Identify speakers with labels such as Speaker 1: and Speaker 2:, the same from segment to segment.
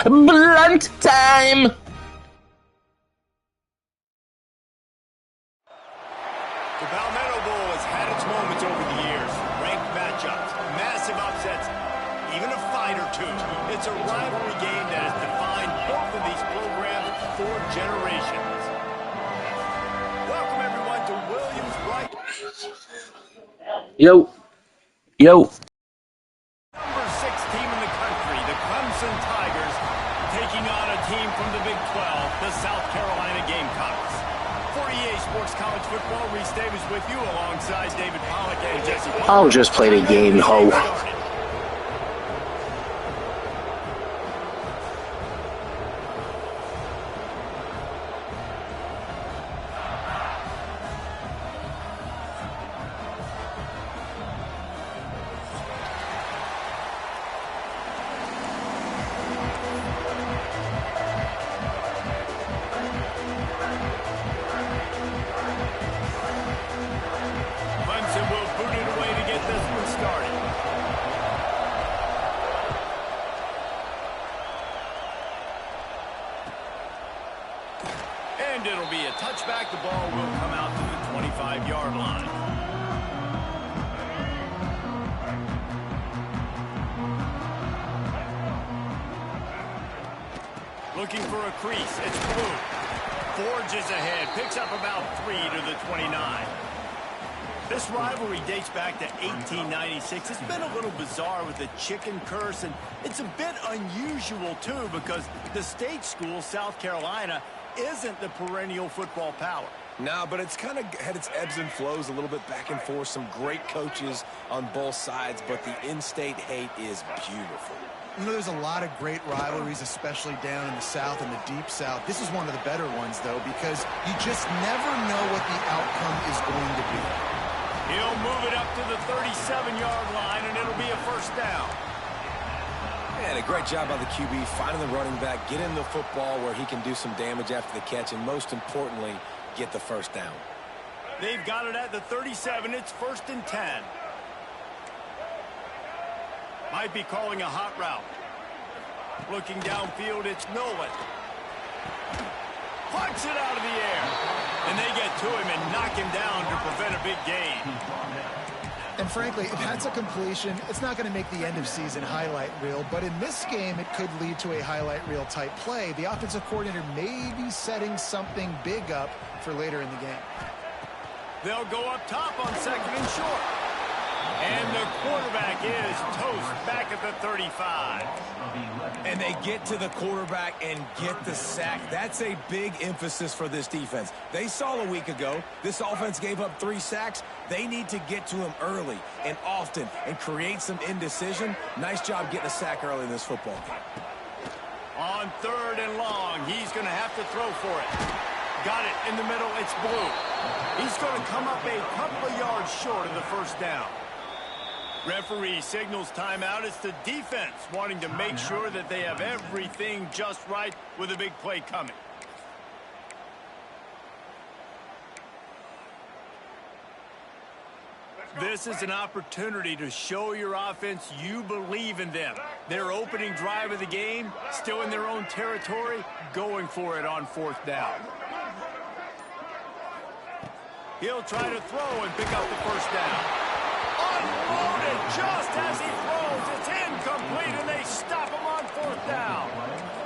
Speaker 1: Blunt time!
Speaker 2: The Palmetto Bowl has had its moments over the years. Ranked matchups, massive upsets, even a fight or two. It's a rivalry game that has defined both of these programs for generations. Welcome, everyone, to Williams-Bright.
Speaker 1: Yo.
Speaker 2: Number 6 team in the country, the Clemson Tigers, taking on a team from the Big 12, the South Carolina Gamecocks. For EA Sports College Football, Reese Davis with you alongside David Pollack and Jesse Pollack.
Speaker 1: I'll just play the game, ho.
Speaker 2: Clemson will boot it away to get this one started. And it'll be a touchback. The ball will come out to the 25-yard line. Looking for a crease. It's Blue. Forges ahead. Picks up about 3 to the 29. This rivalry dates back to 1896. It's been a little bizarre with the chicken curse, and it's a bit unusual, too, because the state school, South Carolina, isn't the perennial football power.
Speaker 3: No, but it's kind of had its ebbs and flows a little bit back and forth. Some great coaches on both sides, but the in-state hate is beautiful.
Speaker 4: You know, there's a lot of great rivalries, especially down in the South and the Deep South. This is one of the better ones, though, because you just never know what the outcome is going to be.
Speaker 2: He'll move it up to the 37-yard line, and it'll be a first down.
Speaker 3: And a great job by the QB, finding the running back, getting the football where he can do some damage after the catch, and most importantly, get the first down.
Speaker 2: They've got it at the 37. It's 1st and 10. Might be calling a hot route. Looking downfield, it's Nolan. Punts it out of the air. And they get to him and knock him down to prevent a big gain.
Speaker 4: And frankly, if that's a completion, it's not going to make the end-of-season highlight reel. But in this game, it could lead to a highlight reel type play. The offensive coordinator may be setting something big up for later in the game.
Speaker 2: They'll go up top on 2nd and short. And the quarterback is toast back at the 35.
Speaker 3: And they get to the quarterback and get the sack. That's a big emphasis for this defense. They saw a week ago, this offense gave up 3 sacks. They need to get to him early and often and create some indecision. Nice job getting a sack early in this football game.
Speaker 2: On 3rd and long, he's going to have to throw for it. Got it in the middle. It's Blue. He's going to come up a couple of yards short of the first down. Referee signals timeout. It's the defense wanting to make sure that they have everything just right with a big play coming. This is an opportunity to show your offense you believe in them. Their opening drive of the game, still in their own territory, going for it on 4th down. He'll try to throw and pick up the first down. Unloaded just as he throws. It's incomplete, and they stop him on 4th down.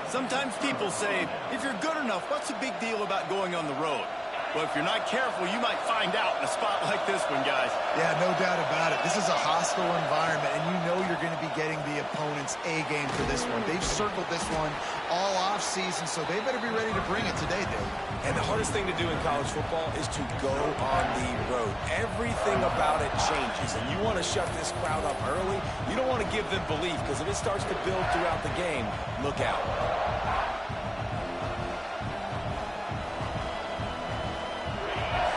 Speaker 2: Sometimes people say, if you're good enough, what's the big deal about going on the road? Well, if you're not careful, you might find out in a spot like this one, guys.
Speaker 4: Yeah, no doubt about it. This is a hostile environment, and you know you're going to be getting the opponent's A-game for this one. They've circled this one all off-season, so they better be ready to bring it today, Dave.
Speaker 3: And the hardest thing to do in college football is to go on the road. Everything about it changes, and you want to shut this crowd up early. You don't want to give them belief, because if it starts to build throughout the game, look out.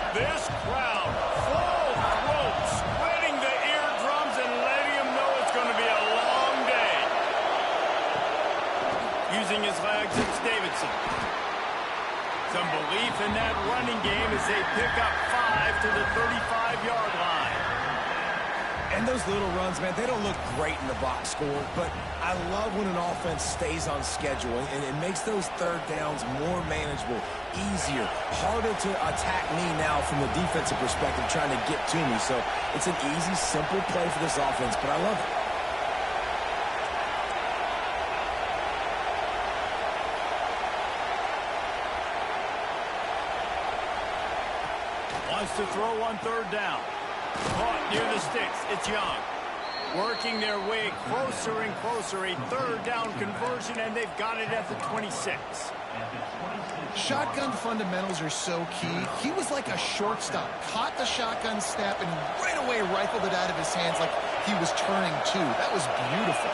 Speaker 2: This crowd, full throat, splitting the eardrums and letting them know it's going to be a long day. Using his legs, it's Davidson. Some belief in that running game as they pick up 5 to the 35-yard line.
Speaker 3: And those little runs, man, they don't look great in the box score, but I love when an offense stays on schedule, and it makes those third downs more manageable, easier, harder to attack me now from the defensive perspective trying to get to me. So it's an easy, simple play for this offense, but I love it.
Speaker 2: Wants to throw on third down. Caught near the sticks. It's Young. Working their way closer and closer. A third down conversion, and they've got it at the 26.
Speaker 4: Shotgun fundamentals are so key. He was like a shortstop. Caught the shotgun snap and right away rifled it out of his hands like he was turning two. That was beautiful.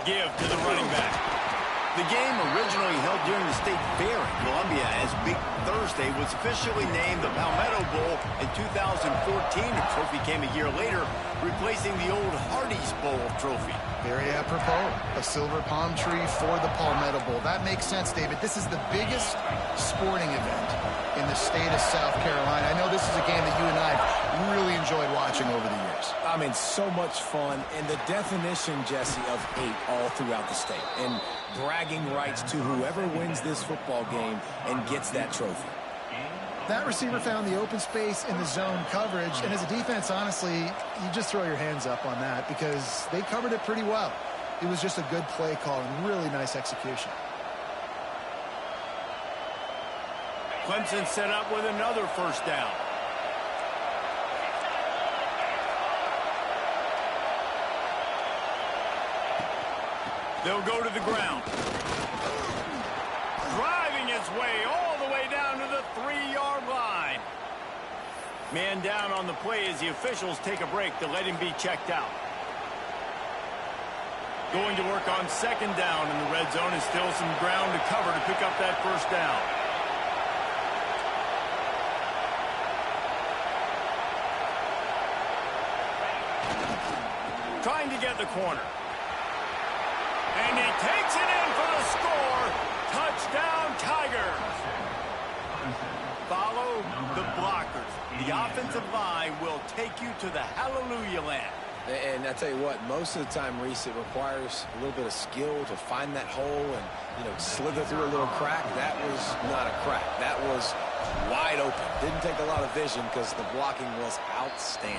Speaker 2: Give to the running back. The game originally held during the State Fair in Columbia as Big Thursday was officially named the Palmetto Bowl in 2014. The trophy came a year later, replacing the old Hardee's Bowl trophy.
Speaker 4: Very apropos. A silver palm tree for the Palmetto Bowl. That makes sense, David. This is the biggest sporting event in the state of South Carolina. I know this is a game that you and I have really enjoyed watching over the years.
Speaker 3: I mean, so much fun, and the definition, Jesse, of hate all throughout the state. And bragging rights to whoever wins this football game and gets that trophy.
Speaker 4: That receiver found the open space in the zone coverage, and as a defense, honestly, you just throw your hands up on that because they covered it pretty well. It was just a good play call and really nice execution.
Speaker 2: Clemson set up with another first down. They'll go to the ground. Driving his way all the way down to the 3-yard line. Man down on the play as the officials take a break to let him be checked out. Going to work on second down in the red zone, and still some ground to cover to pick up that first down. Trying to get the corner. And he takes it in for the score. Touchdown, Tigers. Follow the blockers. The offensive line will take you to the hallelujah land.
Speaker 3: And I tell you what, most of the time, Reese, it requires a little bit of skill to find that hole and, slither through a little crack. That was not a crack. That was wide open. Didn't take a lot of vision because the blocking was outstanding.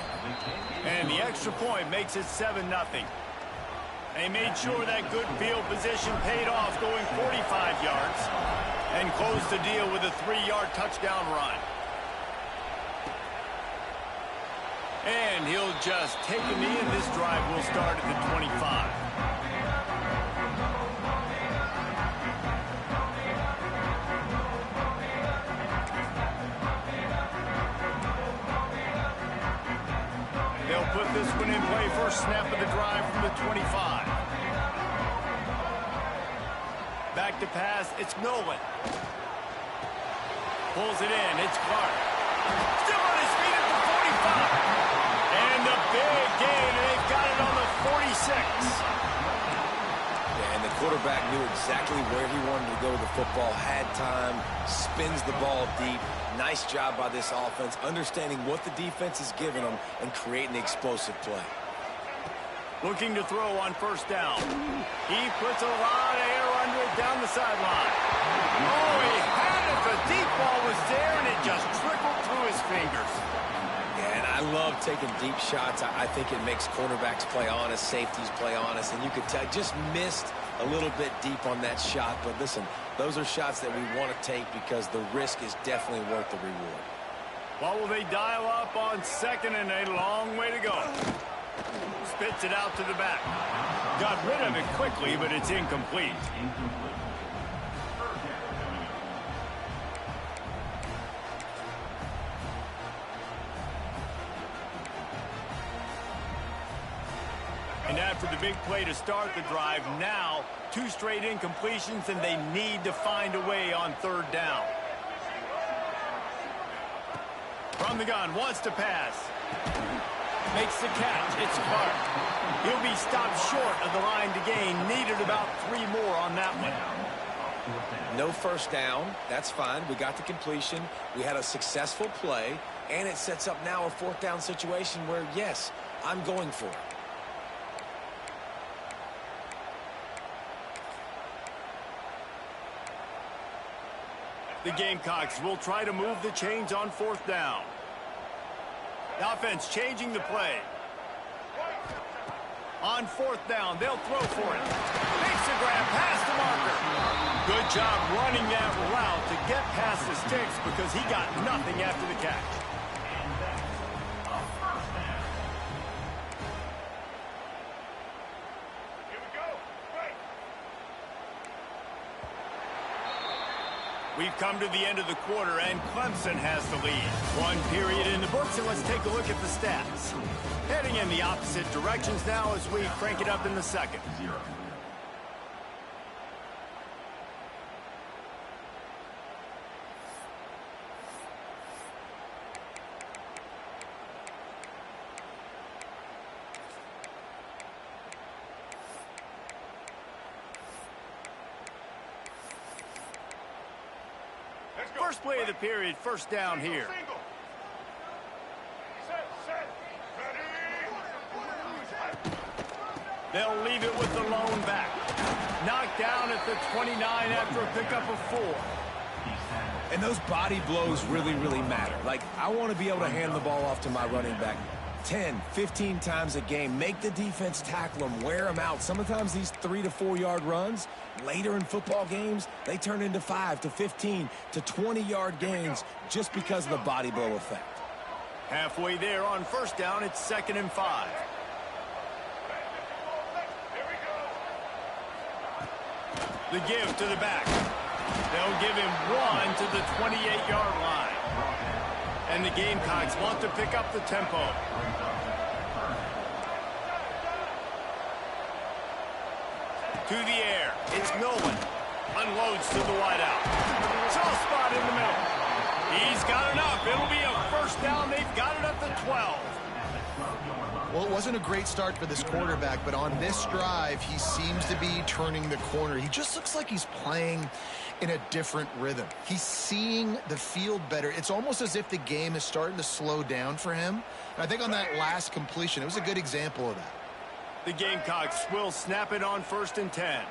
Speaker 3: And
Speaker 2: the extra point makes it 7-0. They made sure that good field position paid off, going 45 yards, and closed the deal with a 3-yard touchdown run. And he'll just take a knee, and this drive will start at the 25. They'll put this one in play. First snap of the drive from the 25. Back to pass. It's Nolan. Pulls it in. It's Clark. Still on his feet at the 45. And the big gain. And they've got it on the 46.
Speaker 3: Yeah, and the quarterback knew exactly where he wanted to go with the football. Had time. Spins the ball deep. Nice job by this offense, understanding what the defense is giving them and creating the explosive play.
Speaker 2: Looking to throw on first down. He puts a lot of air under it down the sideline. Oh, he had it. The deep ball was there, and it just trickled through his fingers.
Speaker 3: Yeah, and I love taking deep shots. I think it makes quarterbacks play honest, safeties play honest, and you could tell just missed a little bit deep on that shot. But listen, those are shots that we want to take because the risk is definitely worth the reward.
Speaker 2: What will they dial up on second, and a long way to go? Spits it out to the back. Got rid of it quickly, but it's incomplete. And after the big play to start the drive, now 2 straight incompletions, and they need to find a way on third down. From the gun, wants to pass. Makes the catch. It's Clark. He'll be stopped short of the line to gain. Needed about 3 more on that one.
Speaker 3: No first down. That's fine. We got the completion. We had a successful play. And it sets up now a fourth down situation where, yes, I'm going for it.
Speaker 2: The Gamecocks will try to move the chains on fourth down. The offense changing the play. On fourth down, they'll throw for it. Makes a grab past the marker. Good job running that route to get past the sticks because he got nothing after the catch. We've come to the end of the quarter, and Clemson has the lead. One period in the books, and let's take a look at the stats. Heading in the opposite directions now as we crank it up in the second. First play of the period, first down here. They'll leave it with the lone back. Knocked down at the 29 after a pickup of 4.
Speaker 3: And those body blows really, really matter. Like, I want to be able to hand the ball off to my running back 10, 15 times a game. Make the defense tackle them, wear them out. Sometimes these 3 to 4 yard runs, later in football games, they turn into 5 to 15 to 20 yard gains just because of the body blow effect.
Speaker 2: Halfway there on first down, it's 2nd and 5. The give to the back. They'll give him 1 to the 28-yard line. And the Gamecocks want to pick up the tempo. To the air. It's Nolan. Unloads to the wideout. Soft spot in the middle. He's got enough. It'll be a first down. They've got it at the 12.
Speaker 4: Well, it wasn't a great start for this quarterback, but on this drive, he seems to be turning the corner. He just looks like he's playing in a different rhythm. He's seeing the field better. It's almost as if the game is starting to slow down for him. And I think on that last completion, it was a good example of that.
Speaker 2: The Gamecocks will snap it on 1st and 10.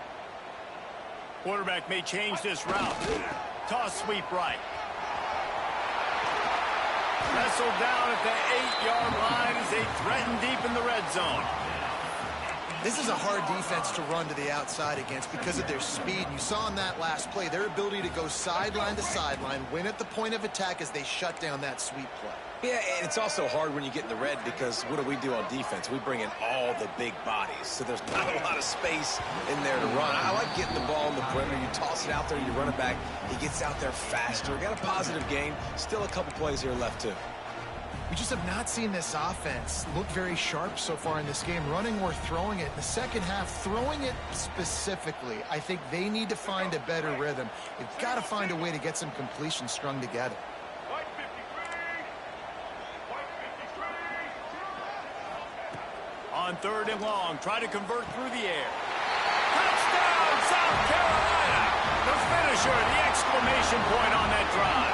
Speaker 2: Quarterback may change this route. Toss sweep right. Wrestled down at the 8-yard line as they threaten deep in the red zone.
Speaker 4: This is a hard defense to run to the outside against because of their speed. You saw in that last play their ability to go sideline to sideline, win at the point of attack as they shut down that sweep play.
Speaker 3: Yeah, and it's also hard when you get in the red because what do we do on defense? We bring in all the big bodies, so there's not a lot of space in there to run. I like getting the ball in the perimeter. You toss it out there, you run it back. He gets out there faster. Got a positive game. Still a couple plays here left, too.
Speaker 4: We just have not seen this offense look very sharp so far in this game, running or throwing it. In the second half, throwing it specifically, I think they need to find a better rhythm. They've got to find a way to get some completions strung together.
Speaker 2: On 3rd and long, try to convert through the air. Touchdown, South Carolina! The finisher, the exclamation point on that drive.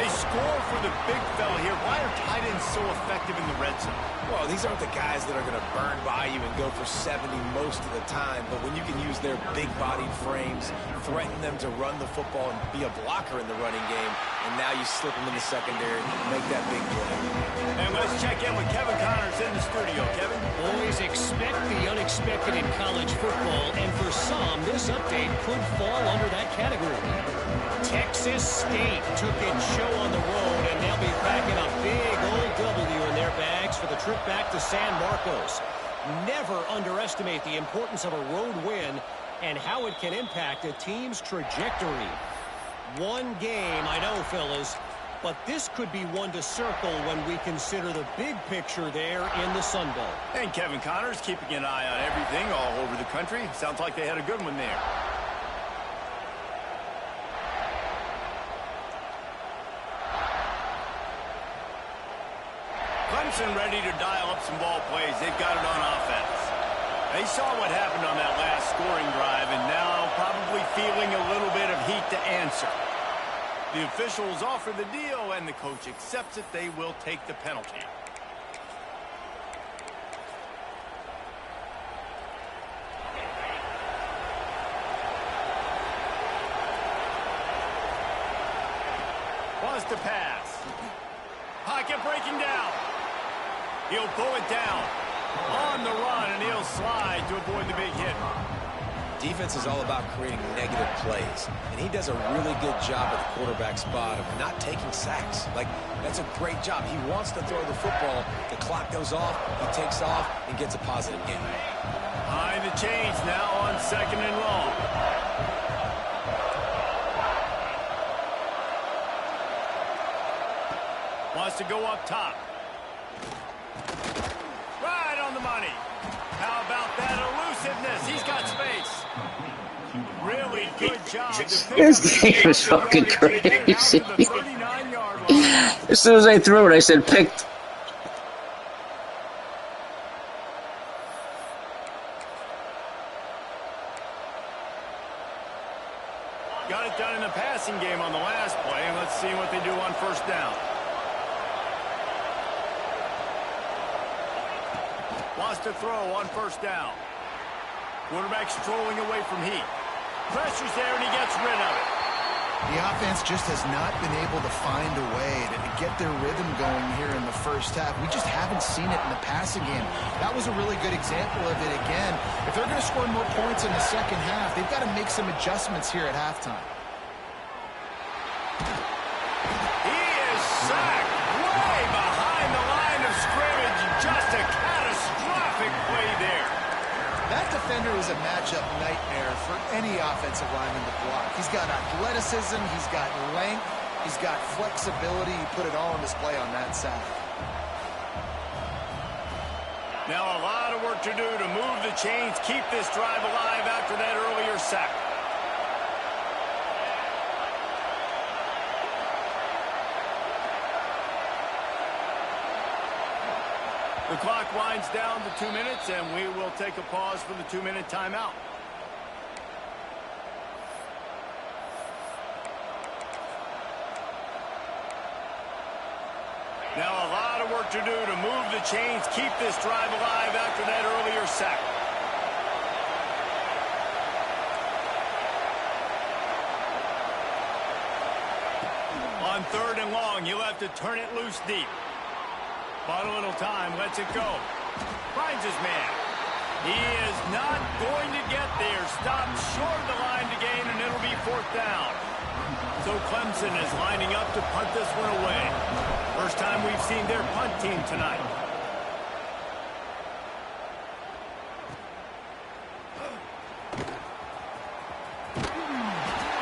Speaker 2: They score for the big fella here. Why are tight ends so effective in the red zone?
Speaker 3: Well, these aren't the guys that are going to burn by you and go for 70 most of the time, but when you can use their big-bodied frames, threaten them to run the football and be a blocker in the running game, and now you slip them in the secondary and make that big play.
Speaker 2: And let's check in with Kevin Connors in the studio. Kevin?
Speaker 5: Always expect the unexpected in college football, and for some, this update could fall under that category. Texas State took its show on the road, and they'll be packing a big old W in their bags for the trip back to San Marcos. Never underestimate the importance of a road win and how it can impact a team's trajectory. One game, I know, fellas, but this could be one to circle when we consider the big picture there in the Sun Belt.
Speaker 2: And Kevin Connors keeping an eye on everything all over the country. Sounds like they had a good one there. Clemson ready to dial up some ball plays. They've got it on offense. They saw what happened on that last scoring drive, and now probably probably feeling a little bit of heat to answer. The officials offer the deal, and the coach accepts it. They will take the penalty. Wants to pass. Pocket breaking down. He'll pull it down. On the run, and he'll slide to avoid the big hit.
Speaker 3: Defense is all about creating negative plays, and he does a really good job at the quarterback spot of not taking sacks. Like, that's a great job. He wants to throw the football. The clock goes off, he takes off, and gets a positive gain.
Speaker 2: Behind the chains now on 2nd and long. Wants to go up top. Right on the money. How about that elusiveness? He's got space. Really good job.
Speaker 1: This game is fucking crazy. As soon as I threw it, I said picked.
Speaker 2: Got it done in the passing game on the last play, and let's see what they do on 1st down. Wants to throw on 1st down. Quarterback strolling away from heat. Pressure's there, and he gets rid of it.
Speaker 4: The offense just has not been able to find a way to get their rhythm going here in the 1st half. We just haven't seen it in the passing game. That was a really good example of it again. If they're going to score more points in the 2nd half, they've got to make some adjustments here at halftime.
Speaker 2: He is sacked way behind the line of scrimmage. Just a catastrophic play there.
Speaker 4: That defender is a matchup nightmare for any offensive lineman to block. He's got athleticism, he's got length, he's got flexibility. He put it all on display on that sack.
Speaker 2: Now a lot of work to do to move the chains, keep this drive alive after that earlier sack. The clock winds down to 2 minutes, and we will take a pause for the 2-minute timeout. Now a lot of work to do to move the chains, keep this drive alive after that earlier sack. On 3rd and long, you'll have to turn it loose deep. Bought a little time, lets it go. Finds his man. He is not going to get there. Stopped short of the line to gain, and it'll be 4th down. So Clemson is lining up to punt this one away. First time we've seen their punt team tonight.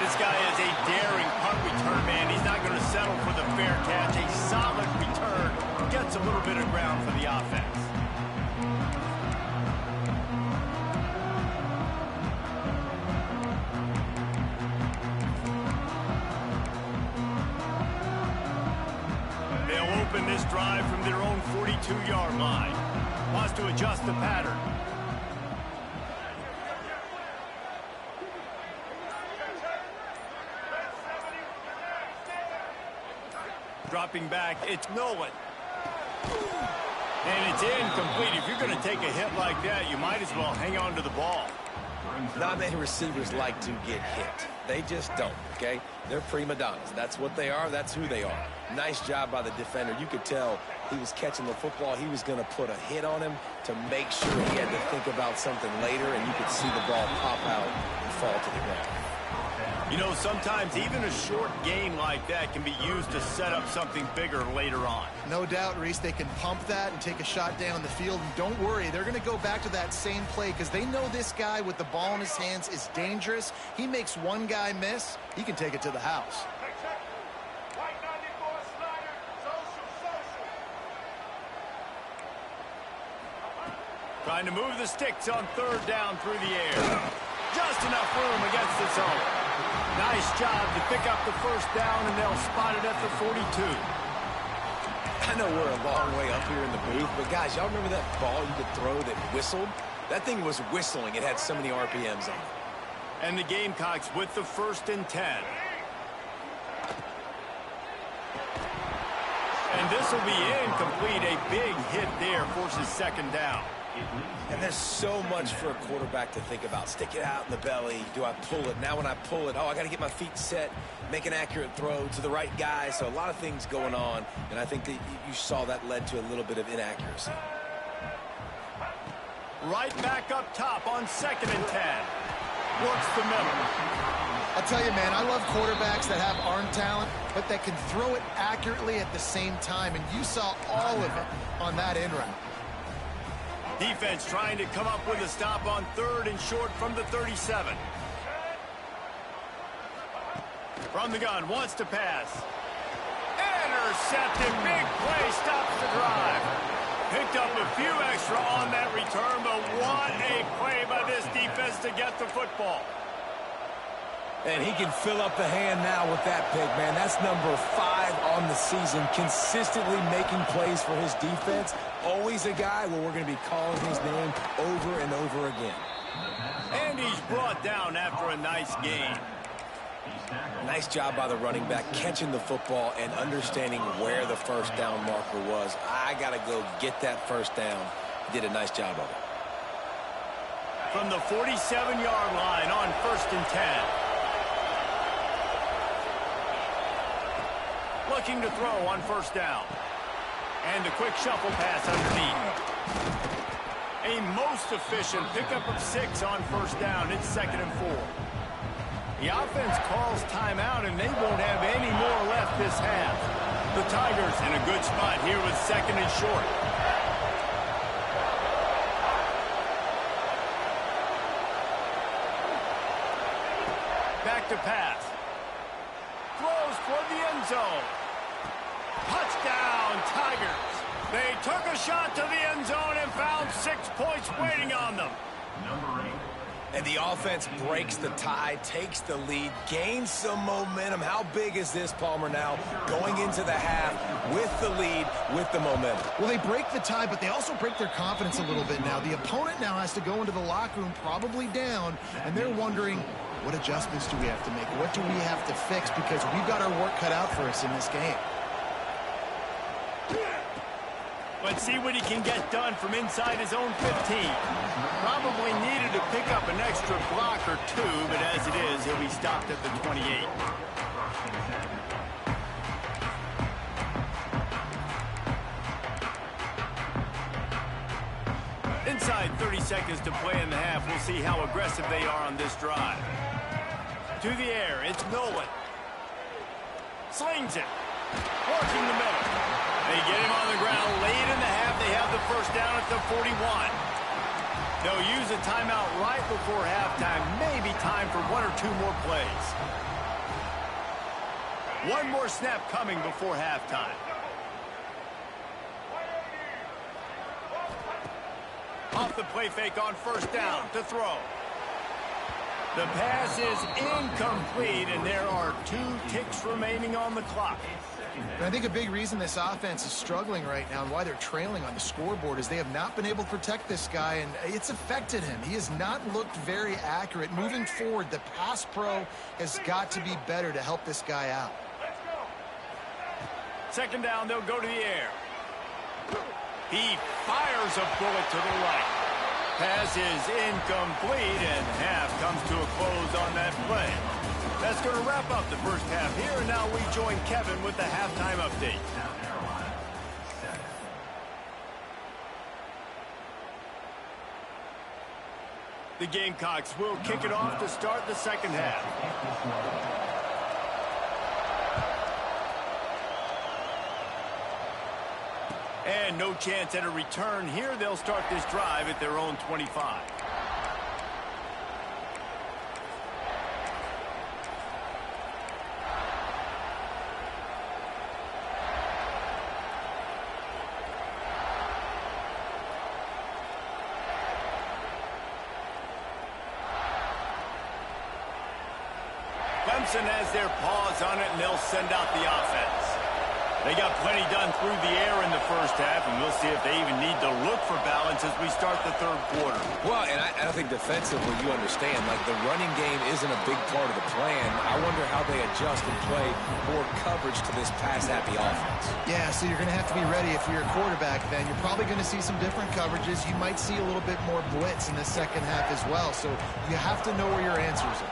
Speaker 2: This guy is a daring punt return man. He's not going to settle for the fair catch. A solid return. Gets a little bit of ground for the offense. They'll open this drive from their own 42-yard line. Wants to adjust the pattern. Dropping back, it's Nolan. And it's incomplete. If you're going to take a hit like that, you might as well hang on to the ball.
Speaker 3: Not many receivers like to get hit. They just don't, okay? They're prima donnas. That's what they are. That's who they are. Nice job by the defender. You could tell he was catching the football. He was going to put a hit on him to make sure he had to think about something later, and you could see the ball pop out and fall to the ground.
Speaker 2: You know, sometimes even a short gain like that can be used to set up something bigger later on.
Speaker 4: No doubt, Reese, they can pump that and take a shot down the field. And don't worry, they're going to go back to that same play because they know this guy with the ball in his hands is dangerous. He makes one guy miss, he can take it to the house.
Speaker 2: Trying to move the sticks on 3rd down through the air. Just enough room against the zone. Nice job to pick up the 1st down, and they'll spot it at the 42.
Speaker 3: I know we're a long way up here in the booth, but guys, y'all remember that ball you could throw that whistled? That thing was whistling. It had so many RPMs on it.
Speaker 2: And the Gamecocks with the 1st and 10. And this will be incomplete. A big hit there forces 2nd down.
Speaker 3: And there's so much for a quarterback to think about. Stick it out in the belly. Do I pull it? Now when I pull it, I got to get my feet set, make an accurate throw to the right guy. So a lot of things going on, and I think that you saw that led to a little bit of inaccuracy.
Speaker 2: Right back up top on 2nd and 10. Works the middle.
Speaker 4: I'll tell you, man, I love quarterbacks that have arm talent, but that can throw it accurately at the same time, and you saw all of it on that in route.
Speaker 2: Defense trying to come up with a stop on 3rd and short from the 37. From the gun, wants to pass. Intercepted, big play, stops the drive. Picked up a few extra on that return, but what a play by this defense to get the football.
Speaker 3: And he can fill up the hand now with that pick, man. That's number 5 on the season, consistently making plays for his defense. Always a guy where we're going to be calling his name over and over again.
Speaker 2: And he's brought down after a nice game.
Speaker 3: Nice job by the running back, catching the football and understanding where the 1st down marker was. I got to go get that 1st down. Did a nice job of it.
Speaker 2: From the 47-yard line on 1st and 10. Looking to throw on 1st down. And a quick shuffle pass underneath. A most efficient pickup of 6 on 1st down. It's 2nd and 4. The offense calls timeout, and they won't have any more left this half. The Tigers in a good spot here with 2nd and short. Back to pass. Throws toward the end zone. Touchdown, Tigers. They took a shot to the end zone and found 6 points waiting on them.
Speaker 3: Number 8. And the offense breaks the tie, takes the lead, gains some momentum. How big is this, Palmer, now going into the half with the lead, with the momentum?
Speaker 4: Well, they break the tie, but they also break their confidence a little bit now. The opponent now has to go into the locker room probably down, and they're wondering, what adjustments do we have to make? What do we have to fix? Because we've got our work cut out for us in this game.
Speaker 2: Let's see what he can get done from inside his own 15. Probably needed to pick up an extra block or 2, but as it is, he'll be stopped at the 28. Inside 30 seconds to play in the half. We'll see how aggressive they are on this drive. To the air, it's Nolan. Slings it. Working the middle. They get him on the ground late in the half. They have the 1st down at the 41. They'll use a timeout right before halftime. Maybe time for 1 or 2 more plays. 1 more snap coming before halftime. Off the play fake on 1st down to throw. The pass is incomplete, and there are 2 ticks remaining on the clock.
Speaker 4: And I think a big reason this offense is struggling right now and why they're trailing on the scoreboard is they have not been able to protect this guy, and it's affected him. He has not looked very accurate. Moving forward, the pass pro has got to be better to help this guy out.
Speaker 2: 2nd down, they'll go to the air. He fires a bullet to the right. Pass is incomplete, and half comes to a close on that play. That's going to wrap up the first half here, and now we join Kevin with the halftime update. The Gamecocks will kick it off to start the 2nd half. And no chance at a return here. They'll start this drive at their own 25. Clemson has their paws on it, and they'll send out the offense. They got plenty done through the air in the first half, and we'll see if they even need to look for balance as we start the third quarter.
Speaker 3: Well, and I think defensively, you understand, like the running game isn't a big part of the plan. I wonder how they adjust and play more coverage to this pass-happy offense.
Speaker 4: Yeah, so you're going to have to be ready if you're a quarterback then. You're probably going to see some different coverages. You might see a little bit more blitz in the second half as well, so you have to know where your answers are.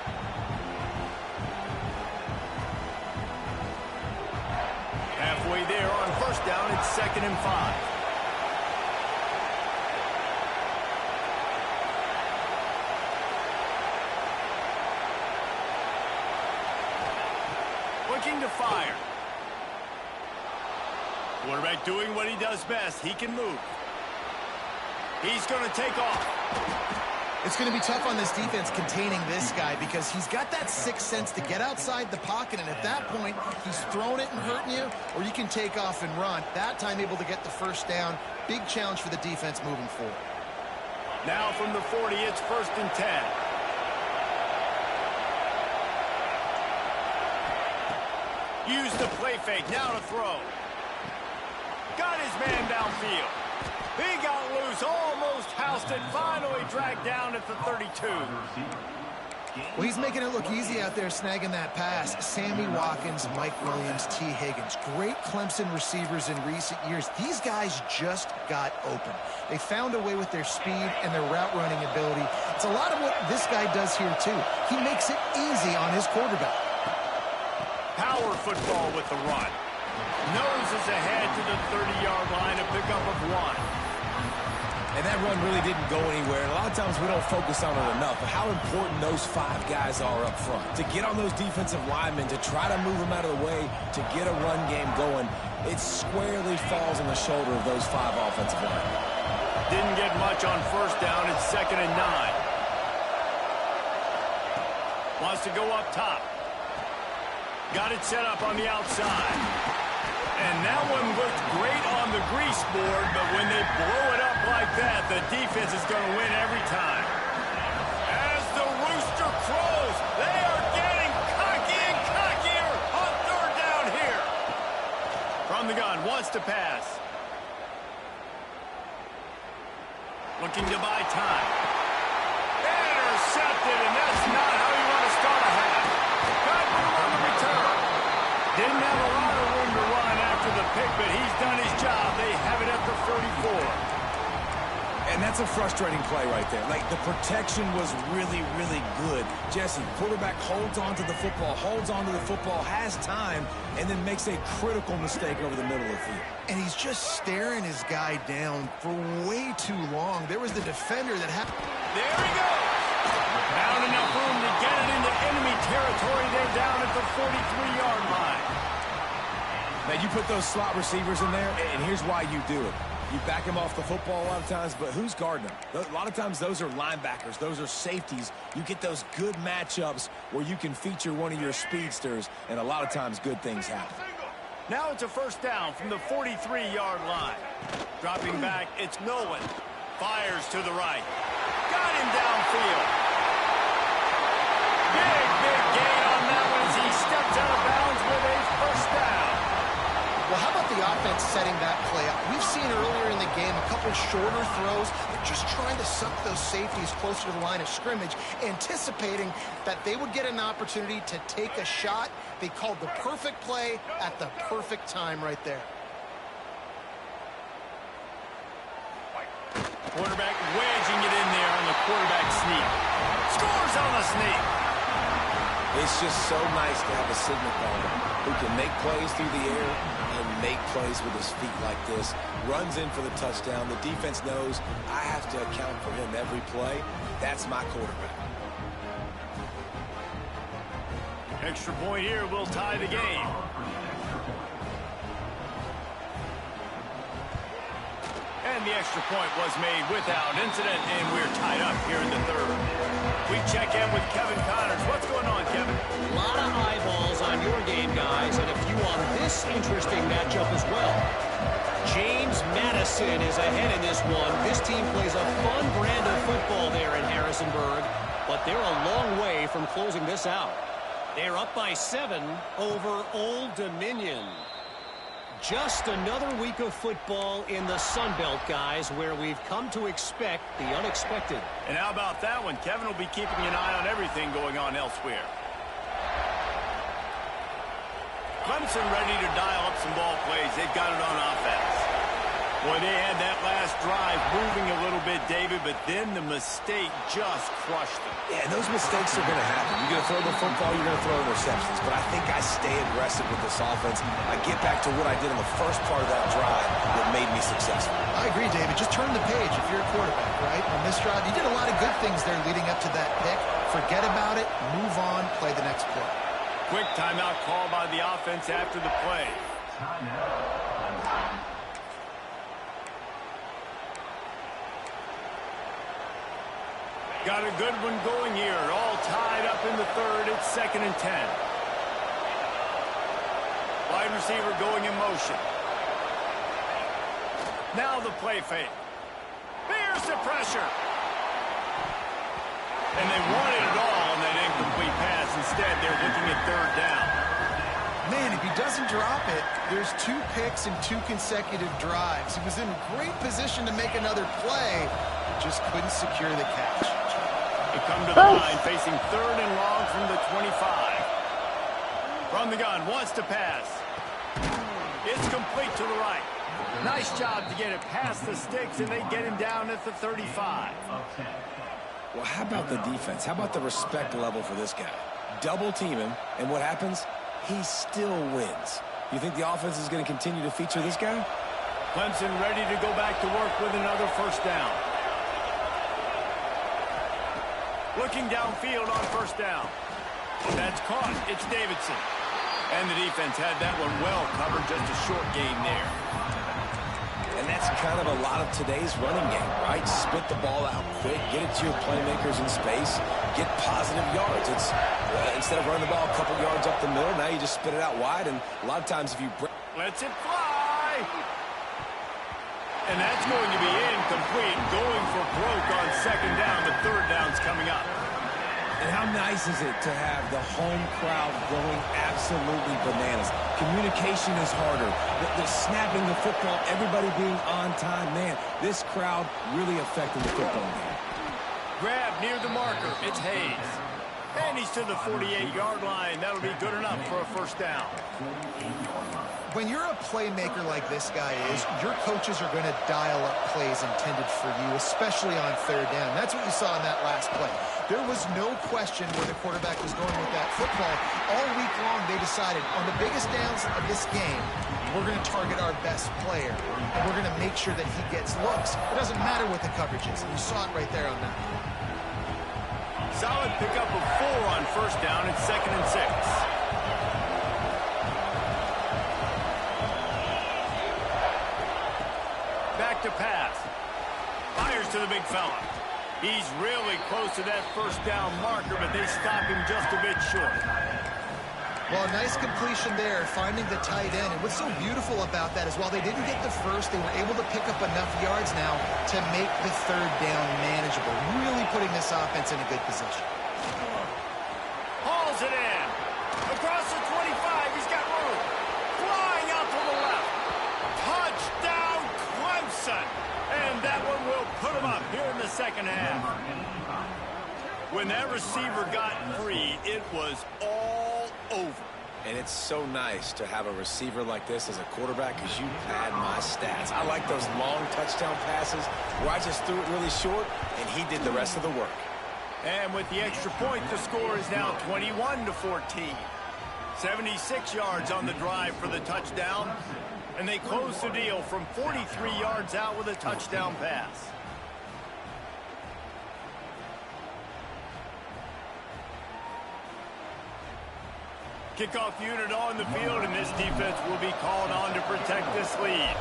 Speaker 2: Halfway there on first down, it's 2nd and 5. Looking to fire. Quarterback doing what he does best. He can move. He's going to take off.
Speaker 4: It's going to be tough on this defense containing this guy because he's got that sixth sense to get outside the pocket, and at that point, he's throwing it and hurting you, or you can take off and run. That time able to get the first down. Big challenge for the defense moving forward.
Speaker 2: Now from the 40, it's 1st and 10. Use the play fake. Now to throw. Got his man downfield. He got loose, almost housed it, finally dragged down at the 32.
Speaker 4: Well, he's making it look easy out there snagging that pass. Sammy Watkins, Mike Williams, T. Higgins. Great Clemson receivers in recent years. These guys just got open. They found a way with their speed and their route running ability. It's a lot of what this guy does here, too. He makes it easy on his quarterback.
Speaker 2: Power football with the run. Noses ahead to the 30-yard line, a pickup of 1.
Speaker 3: And that run really didn't go anywhere. And a lot of times we don't focus on it enough. But how important those 5 guys are up front. To get on those defensive linemen, to try to move them out of the way, to get a run game going, it squarely falls on the shoulder of those 5 offensive linemen.
Speaker 2: Didn't get much on first down. It's 2nd and 9. Wants to go up top. Got it set up on the outside. And that one looked great on the grease board, but when they blow it up like that, the defense is going to win every time. As the rooster crows, they are getting cocky and cockier on third down here. From the gun, wants to pass. Looking to buy time. Intercepted, and that's not how you want to start a half. Got room on the return. Didn't have a lot of room to run after the pick, but he's done his job. They have it at the 34.
Speaker 3: And that's a frustrating play right there. Like, the protection was really, really good. Jesse, quarterback holds on to the football, has time, and then makes a critical mistake over the middle of the field.
Speaker 4: And he's just staring his guy down for way too long. There was the defender that had...
Speaker 2: There he goes. Found enough room to get it into enemy territory. They're down at the 43-yard line.
Speaker 3: Now, you put those slot receivers in there, and here's why you do it. You back them off the football a lot of times, but who's guarding them? A lot of times those are linebackers. Those are safeties. You get those good matchups where you can feature one of your speedsters, and a lot of times good things happen.
Speaker 2: Now it's a first down from the 43-yard line. Dropping back, it's Nolan. Fires to the right. Got him downfield. Big gain on that one as he steps out of bounds with a first down.
Speaker 4: Well, how about the offense setting that play up? We've seen earlier in the game a couple shorter throws. They're just trying to suck those safeties closer to the line of scrimmage, anticipating that they would get an opportunity to take a shot. They called the perfect play at the perfect time right there.
Speaker 2: Quarterback wedging it in there on the quarterback sneak. Scores on the sneak.
Speaker 3: It's just so nice to have a signal caller who can make plays through the air and make plays with his feet like this. Runs in for the touchdown. The defense knows I have to account for him every play. That's my quarterback.
Speaker 2: Extra point here will tie the game. And the extra point was made without incident, and we're tied up here in the third. We check in with Kevin Connors. What's going on, Kevin?
Speaker 5: A lot of eyeballs on your game, guys, and a few on this interesting matchup as well. James Madison is ahead in this one. This team plays a fun brand of football there in Harrisonburg, but they're a long way from closing this out. They're up by 7 over Old Dominion. Just another week of football in the Sun Belt, guys, where we've come to expect the unexpected.
Speaker 2: And how about that one? Kevin will be keeping an eye on everything going on elsewhere. Clemson ready to dial up some ball plays. They've got it on offense. Boy, they had that last drive moving a little bit, David, but then the mistake just crushed them.
Speaker 3: Yeah, those mistakes are going to happen. You're going to throw the football, you're going to throw interceptions. But I think I stay aggressive with this offense. I get back to what I did in the first part of that drive that made me successful.
Speaker 4: I agree, David. Just turn the page if you're a quarterback, right? On this drive, you did a lot of good things there leading up to that pick. Forget about it, move on, play the next play.
Speaker 2: Quick timeout call by the offense after the play. Got a good one going here. All tied up in the third. It's 2nd and 10. Wide receiver going in motion. Now the play fake. There's the pressure. And they wanted it all on that incomplete pass. Instead, they're looking at 3rd down.
Speaker 4: Man, if he doesn't drop it, there's 2 picks and 2 consecutive drives. He was in great position to make another play. Just couldn't secure the catch.
Speaker 2: They come to the line, facing 3rd and long from the 25. From the gun, wants to pass. It's complete to the right. Nice job to get it past the sticks, and they get him down at the 35.
Speaker 3: Well, how about the defense? How about the respect level for this guy? Double team him, and what happens? He still wins. You think the offense is going to continue to feature this guy?
Speaker 2: Clemson ready to go back to work with another 1st down. Looking downfield on 1st down. That's caught. It's Davidson. And the defense had that one well covered. Just a short gain there.
Speaker 3: And that's kind of a lot of today's running game, right? Spit the ball out quick, get it to your playmakers in space, get positive yards. It's instead of running the ball a couple yards up the middle, now you just spit it out wide. And a lot of times if you
Speaker 2: lets it fly. And that's going to be incomplete. Going for broke on 2nd down. The 3rd down's coming up.
Speaker 3: And how nice is it to have the home crowd going absolutely bananas? Communication is harder. The snapping the football, everybody being on time. Man, this crowd really affecting the football game.
Speaker 2: Grab near the marker. It's Hayes. And he's to the 48-yard line. That'll be good enough for a 1st down.
Speaker 4: When you're a playmaker like this guy is, your coaches are going to dial up plays intended for you, especially on 3rd down. That's what you saw in that last play. There was no question where the quarterback was going with that football. All week long, they decided on the biggest downs of this game, we're going to target our best player, and we're going to make sure that he gets looks. It doesn't matter what the coverage is, and you saw it right there on that.
Speaker 2: Solid pickup of 4 on 1st down. It's 2nd and 6. Back to pass. Fires to the big fella. He's really close to that 1st down marker, but they stop him just a bit short.
Speaker 4: Well, nice completion there, finding the tight end. And what's so beautiful about that is while they didn't get the first, they were able to pick up enough yards now to make the 3rd down manageable, really putting this offense in a good position.
Speaker 2: Hauls it in. Across the 25, he's got room. Flying out to the left. Touchdown, Clemson. And that one will put him up here in the 2nd half. When that receiver got free, it was all over.
Speaker 3: And it's so nice to have a receiver like this as a quarterback because you pad my stats. I like those long touchdown passes where I just threw it really short and he did the rest of the work.
Speaker 2: And with the extra point, the score is now 21-14. 76 yards on the drive for the touchdown. And they close the deal from 43 yards out with a touchdown pass. Kickoff unit on the field, and this defense will be called on to protect this lead.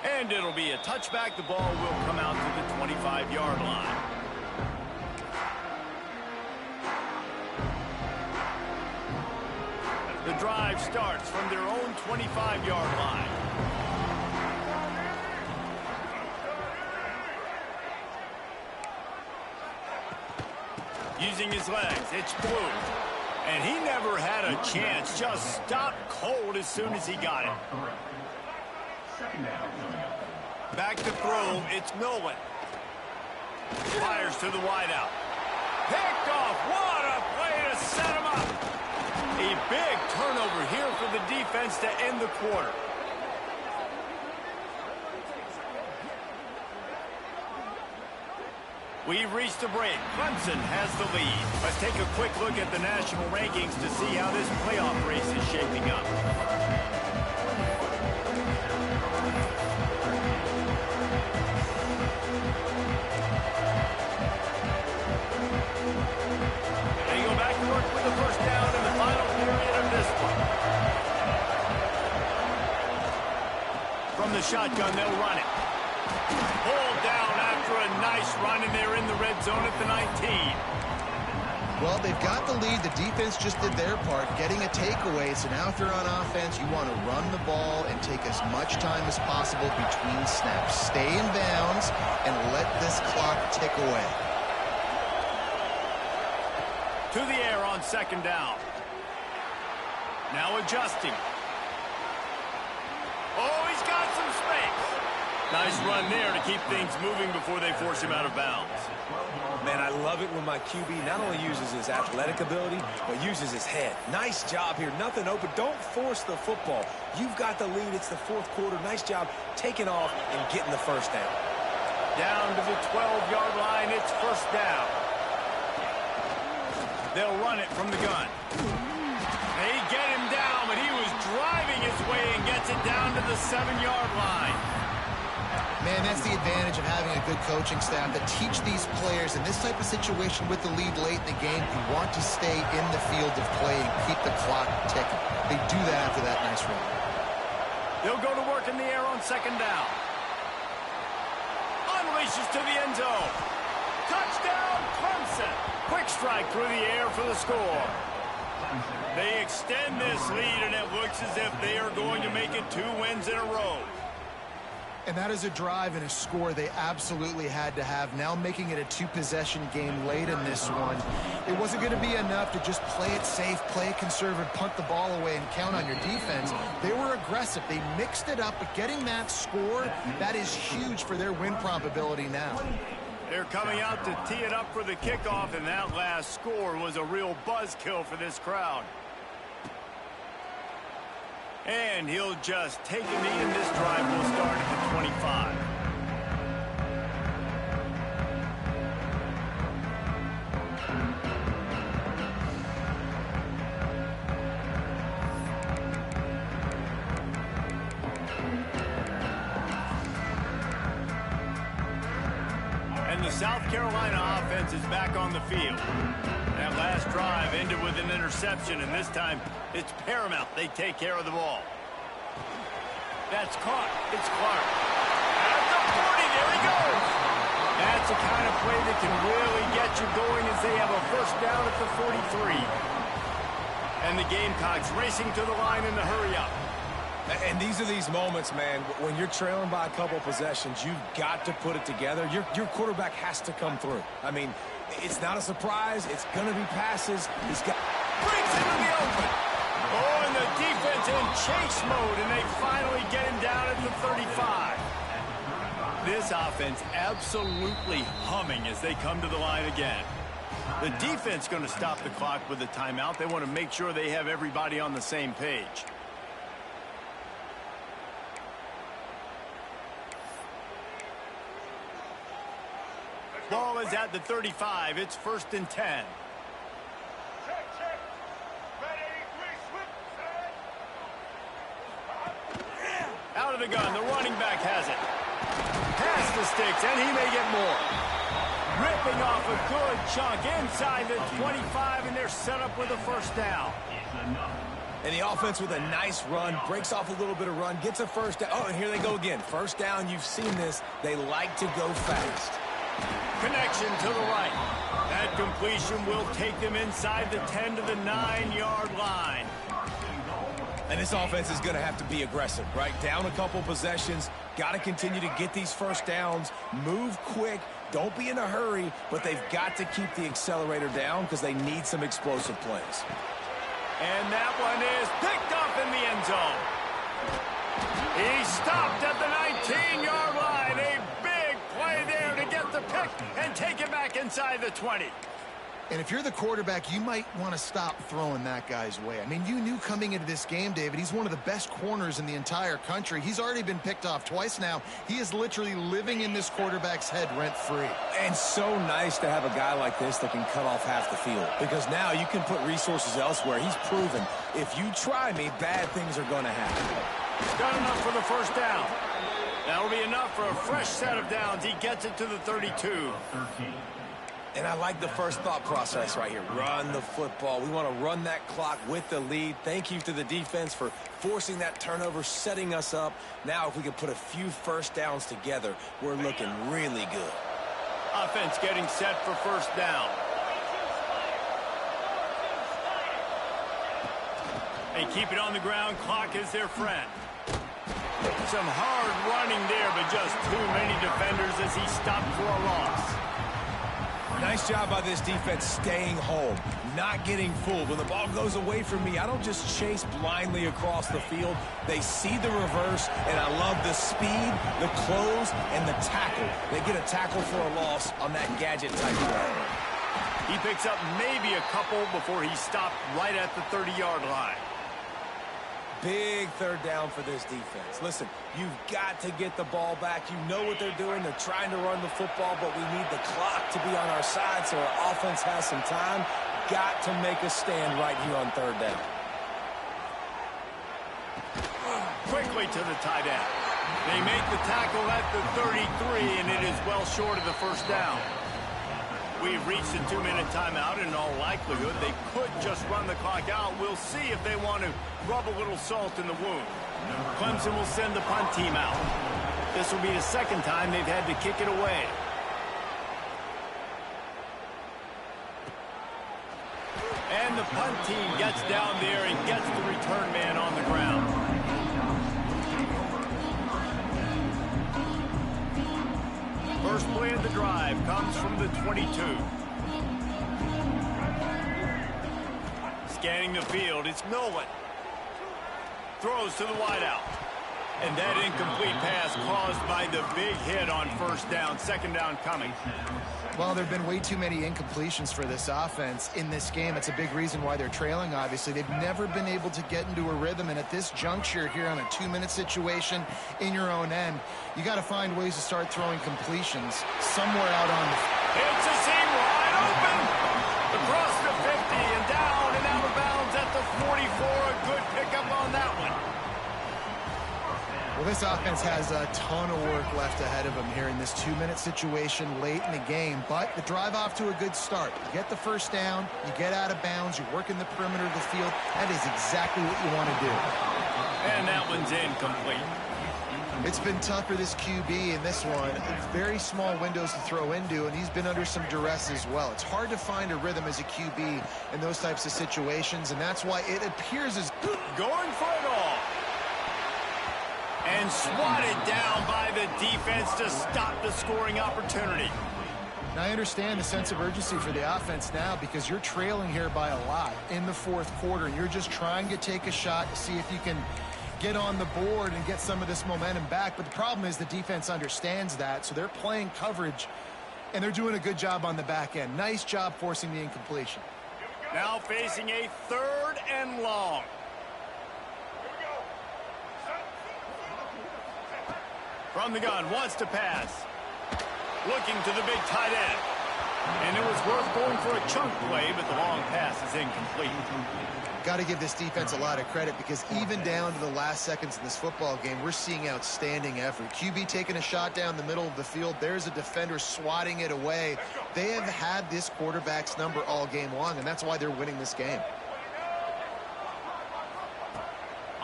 Speaker 2: And it'll be a touchback. The ball will come out to the 25-yard line. The drive starts from their own 25-yard line. Using his legs, it's Blue. And he never had a chance. Just stopped cold as soon as he got it. Back to throw. It's Nolan. Fires to the wideout. Picked off. What a play to set him up. A big turnover here for the defense to end the quarter. We've reached a break. Clemson has the lead. Let's take a quick look at the national rankings to see how this playoff race is shaping up. They go back to work with the first down in the final period of this one. From the shotgun, they'll run it. Pulled down after a nice run, and they're in the red zone at the 19.
Speaker 4: Well, they've got the lead. The defense just did their part, getting a takeaway. So now if they're on offense, you want to run the ball and take as much time as possible between snaps. Stay in bounds and let this clock tick away.
Speaker 2: To the air on second down. Now adjusting. Oh, he's got some space. Nice run there to keep things moving before they force him out of bounds.
Speaker 3: Man, I love it when my QB not only uses his athletic ability, but uses his head. Nice job here. Nothing open. Don't force the football. You've got the lead. It's the fourth quarter. Nice job taking off and getting the first down.
Speaker 2: Down to the 12-yard line. It's first down. They'll run it from the gun. They get him down, but he was driving his way and gets it down to the 7-yard line.
Speaker 4: Man, that's the advantage of having a good coaching staff that teach these players in this type of situation with the lead late in the game. You want to stay in the field of play and keep the clock ticking. They do that after that nice run.
Speaker 2: They'll go to work in the air on second down. Unleashes to the end zone. Touchdown, Clemson. Quick strike through the air for the score. They extend this lead, and it looks as if they are going to make it 2 wins in a row.
Speaker 4: And that is a drive and a score they absolutely had to have. Now making it a 2-possession game late in this one. It wasn't going to be enough to just play it safe, play it conservative, punt the ball away, and count on your defense. They were aggressive. They mixed it up, but getting that score, that is huge for their win probability now.
Speaker 2: They're coming out to tee it up for the kickoff, and that last score was a real buzzkill for this crowd. And he'll just take a knee, and this drive will start at the 25. And the South Carolina offense is back on the field. That last drive ended with an interception, and this time it's paramount they take care of the ball. That's caught. It's Clark. At the 40, there he goes. That's the kind of play that can really get you going as they have a first down at the 43. And the Gamecocks racing to the line in the hurry-up.
Speaker 3: And these are these moments, man, when you're trailing by a couple possessions, you've got to put it together. Your quarterback has to come through. I mean, it's not a surprise. It's going to be passes. He's got...
Speaker 2: Brings him in the open. Oh, and the defense in chase mode, and they finally get him down at the 35. This offense absolutely humming as they come to the line again. The defense going to stop the clock with a timeout. They want to make sure they have everybody on the same page. Ball is at the 35. It's 1st and 10. Out of the gun. The running back has it. Past the sticks, and he may get more. Ripping off a good chunk inside the 25, and they're set up with a first down.
Speaker 3: And the offense with a nice run, breaks off a little bit of run, gets a first down. Oh, and here they go again. First down, you've seen this. They like to go fast.
Speaker 2: Connection to the right. That completion will take them inside the 10 to the 9-yard line.
Speaker 3: And this offense is going to have to be aggressive, right? Down a couple possessions, got to continue to get these first downs, move quick, don't be in a hurry, but they've got to keep the accelerator down because they need some explosive plays.
Speaker 2: And that one is picked up in the end zone. He stopped at the 19-yard line. A big play there to get the pick and take it back inside the 20.
Speaker 4: And if you're the quarterback, you might want to stop throwing that guy's way. I mean, you knew coming into this game, David, he's one of the best corners in the entire country. He's already been picked off twice now. He is literally living in this quarterback's head rent-free.
Speaker 3: And so nice to have a guy like this that can cut off half the field, because now you can put resources elsewhere. He's proven, if you try me, bad things are going to happen.
Speaker 2: He's got enough for the first down. That'll be enough for a fresh set of downs. He gets it to the 32.
Speaker 3: And I like the first thought process right here. Run the football. We want to run that clock with the lead. Thank you to the defense for forcing that turnover, setting us up. Now, if we can put a few first downs together, we're looking really good.
Speaker 2: Offense getting set for first down. They keep it on the ground. Clock is their friend. Some hard running there, but just too many defenders as he stopped for a loss.
Speaker 3: Nice job by this defense staying home, not getting fooled. When the ball goes away from me, I don't just chase blindly across the field. They see the reverse, and I love the speed, the close, and the tackle. They get a tackle for a loss on that gadget-type play.
Speaker 2: He picks up maybe a couple before he stopped right at the 30-yard line.
Speaker 3: Big third down for this defense. Listen, you've got to get the ball back. You know what they're doing. They're trying to run the football, but we need the clock to be on our side so our offense has some time. Got to make a stand right here on third down.
Speaker 2: Quickly to the tight end. They make the tackle at the 33, and it is well short of the first down. We've reached a 2-minute timeout, and in all likelihood, they could just run the clock out. We'll see if they want to rub a little salt in the wound. Clemson will send the punt team out. This will be the second time they've had to kick it away. And the punt team gets down there and gets the return man on the ground. First play of the drive comes from the 22. Scanning the field, it's Nolan. Throws to the wideout. And that incomplete pass caused by the big hit on first down. Second down coming.
Speaker 4: Well, there have been way too many incompletions for this offense in this game. It's a big reason why they're trailing, obviously. They've never been able to get into a rhythm, and at this juncture here on a 2-minute situation in your own end, you got to find ways to start throwing completions somewhere out on the...
Speaker 2: It's a seam wide open! Across the 50 and down and out of bounds at the 44. A good pickup on that one.
Speaker 4: Well, this offense has a ton of work left ahead of them here in this 2-minute situation late in the game, but the drive off to a good start. You get the first down, you get out of bounds, you work in the perimeter of the field. That is exactly what you want to do.
Speaker 2: And that one's incomplete.
Speaker 4: It's been tough for this QB in this one. Very small windows to throw into, and he's been under some duress as well. It's hard to find a rhythm as a QB in those types of situations, and that's why it appears as...
Speaker 2: Going for it all. And swatted down by the defense to stop the scoring opportunity.
Speaker 4: Now, I understand the sense of urgency for the offense now because you're trailing here by a lot in the fourth quarter, and you're just trying to take a shot to see if you can get on the board and get some of this momentum back. But the problem is the defense understands that, so they're playing coverage, and they're doing a good job on the back end. Nice job forcing the incompletion.
Speaker 2: Now facing a 3rd and long. From the gun, wants to pass. Looking to the big tight end. And it was worth going for a chunk play, but the long pass is incomplete.
Speaker 4: Got to give this defense a lot of credit because even down to the last seconds in this football game, we're seeing outstanding effort. QB taking a shot down the middle of the field. There's a defender swatting it away. They have had this quarterback's number all game long, and that's why they're winning this game.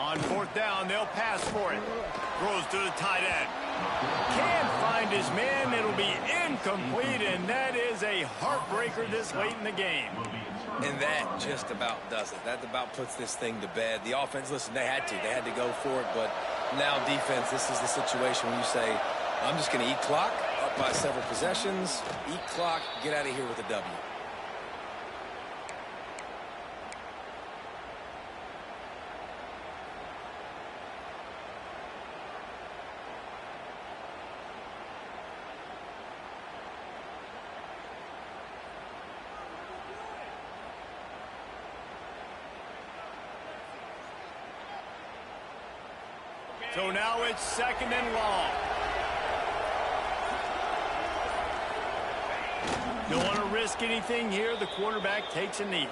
Speaker 2: On fourth down, they'll pass for it. Throws to the tight end. Can't find his man. It'll be incomplete, and that is a heartbreaker this late in the game.
Speaker 3: And that just about does it. That about puts this thing to bed. The offense, listen, they had to go for it, but now defense, this is the situation when you say, I'm just going to eat clock, up by several possessions, eat clock, get out of here with a W.
Speaker 2: So now it's second and long. Don't want to risk anything here. The quarterback takes a knee.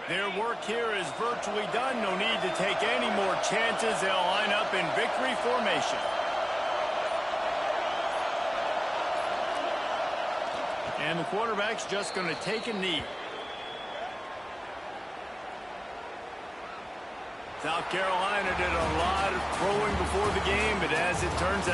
Speaker 2: Their work here is virtually done. No need to take any more chances. They'll line up in victory formation. And the quarterback's just going to take a knee. South Carolina did a lot of throwing before the game, but as it turns out,